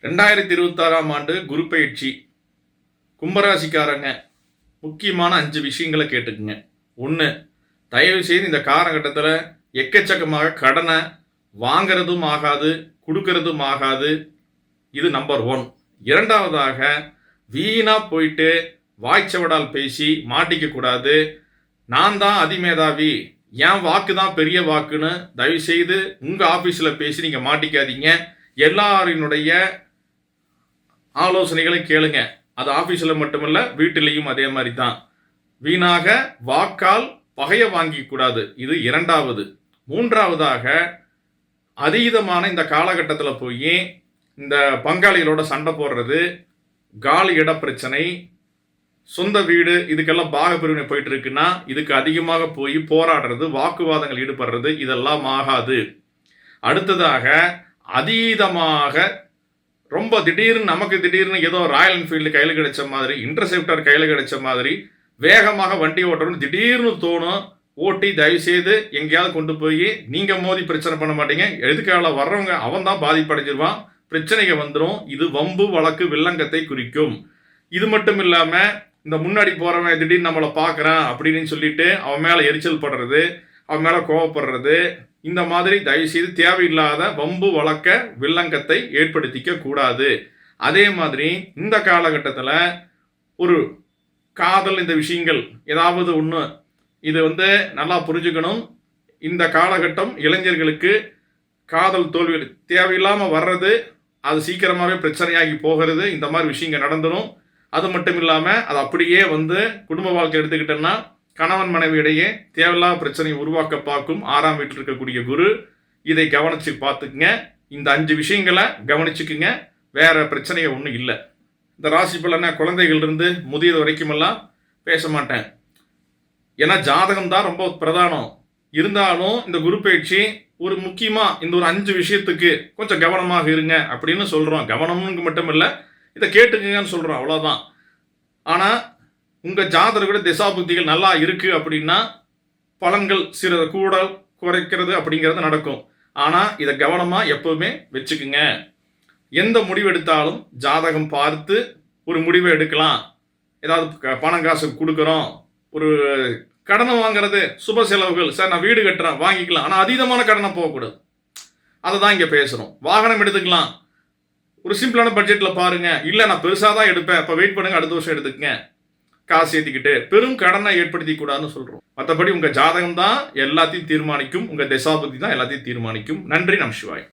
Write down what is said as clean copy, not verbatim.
2026ஆம் ஆண்டு குரு பயிற்சி. கும்பராசிக்காரங்க முக்கியமான 5 விஷயங்களை கேட்டுக்குங்க. 1. தயவு செய்து இந்த காலகட்டத்தில் எக்கச்சக்கமாக கடனை வாங்கிறதும் ஆகாது, கொடுக்கறதும் ஆகாது. இது நம்பர் 1. இரண்டாவதாக, வீணா போயிட்டு வாய்ச்சவடால் பேசி மாட்டிக்க கூடாது. நான் தான் அதிமேதாவி, என் வாக்கு தான் பெரிய வாக்குன்னு தயவு செய்து உங்கள் ஆஃபீஸில் பேசி நீங்கள் மாட்டிக்காதீங்க. எல்லாரினுடைய ஆலோசனைகளை கேளுங்க. அது ஆஃபீஸில் மட்டுமல்ல, வீட்டிலையும் அதே மாதிரி தான். வீணாக வாக்கால் பகையை வாங்கிக்க கூடாது. இது இரண்டாவது. மூன்றாவதாக, அதீதமான இந்த காலகட்டத்தில் போய் இந்த பங்காளிகளோட சண்டை போடுறது, காலி இட பிரச்சனை, சொந்த வீடு, இதுக்கெல்லாம் பாக பிரிவினை போயிட்டு இருக்குன்னா இதுக்கு அதிகமாக போய் போராடுறது, வாக்குவாதங்கள் ஈடுபடுறது, இதெல்லாம் ஆகாது. அடுத்ததாக, அதீதமாக ரொம்ப திடீர்னு ஏதோ ராயல் என்ஃபீல்டு கையில் கிடைச்ச மாதிரி, இன்டர்செப்டர் கையில் கிடைச்ச மாதிரி வேகமாக வண்டி ஓட்டணும்னு திடீர்னு தோணும். ஓட்டி தயவுசெய்து எங்கேயாவது கொண்டு போய் நீங்கள் மோதி பிரச்சனை பண்ண மாட்டீங்க. எதுக்கால வர்றவங்க அவன் தான் பாதிப்படைஞ்சிருவான், பிரச்சனைகள் வந்துடும். இது வம்பு வழக்கு வில்லங்கத்தை குறிக்கும். இது மட்டும் இல்லாமல், இந்த முன்னாடி போகிறவன் திடீர்னு நம்மளை பார்க்குறான் அப்படின்னு சொல்லிட்டு அவன் மேலே எரிச்சல் படுறது, அவன் மேலே கோவப்படுறது, இந்த மாதிரி தயவுசெய்து தேவையில்லாத வம்பு வழக்க வில்லங்கத்தை ஏற்படுத்திக்க கூடாது. அதே மாதிரி இந்த காலகட்டத்தில் ஒரு காதல், இந்த விஷயங்கள் ஏதாவது ஒன்று, இது நல்லா புரிஞ்சுக்கணும். இந்த காலகட்டம் இளைஞர்களுக்கு காதல் தோல்வி தேவையில்லாமல் வர்றது, அது சீக்கிரமாகவே பிரச்சனையாகி போகிறது, இந்த மாதிரி விஷயங்கள் நடந்துடும். அது மட்டும் இல்லாமல், அது அப்படியே குடும்ப வாழ்க்கை எடுத்துக்கிட்டோன்னா கணவன் மனைவியிடையே தேவையில்லாத பிரச்சனையை உருவாக்க பார்க்கும் 6ஆம் வீட்டில் இருக்கக்கூடிய குரு. இதை கவனித்து பார்த்துக்குங்க. இந்த 5 விஷயங்களை கவனிச்சுக்குங்க. வேற பிரச்சனையை ஒன்றும் இல்லை. இந்த ராசி பலனை குழந்தைகளிலிருந்து முதியது வரைக்குமெல்லாம் பேச மாட்டேன். ஏன்னா ஜாதகம் தான் ரொம்ப பிரதானம். இருந்தாலும் இந்த குரு பயிற்சி ஒரு முக்கியமாக இந்த ஒரு 5 விஷயத்துக்கு கொஞ்சம் கவனமாக இருங்க அப்படின்னு சொல்கிறோம். கவனம்னு மட்டும் இல்லை, இதை கேட்டுக்குங்கன்னு சொல்கிறோம், அவ்வளோதான். ஆனால் உங்கள் ஜாதகோட திசாபுத்திகள் நல்லா இருக்குது அப்படின்னா பலன்கள் சிறிது கூட குறைக்கிறது அப்படிங்கிறது நடக்கும். ஆனால் இதை கவனமாக எப்போவுமே வச்சுக்குங்க. எந்த முடிவு எடுத்தாலும் ஜாதகம் பார்த்து ஒரு முடிவை எடுக்கலாம். ஏதாவது பணம் காசு கொடுக்குறோம், ஒரு கடனை வாங்குறது, சுப செலவுகள், சார் நான் வீடு கட்டுறேன் வாங்கிக்கலாம், ஆனால் அதீதமான கடனை போகக்கூடாது. அதை தான் இங்கே பேசுகிறோம். வாகனம் எடுத்துக்கலாம், ஒரு சிம்பிளான பட்ஜெட்டில் பாருங்கள். இல்லை நான் பெருசாக தான் எடுப்பேன், அப்போ வெயிட் பண்ணுங்கள், அடுத்த வருஷம் எடுத்துக்கங்க. காசு ஏற்றிக்கிட்டு பெரும் கடனை ஏற்படுத்தி கூடாதுன்னு சொல்கிறோம். மற்றபடி உங்கள் ஜாதகம் தான் எல்லாத்தையும் தீர்மானிக்கும், உங்கள் திசாபுத்தி தான் எல்லாத்தையும் தீர்மானிக்கும். நன்றி. நமசிவாய்.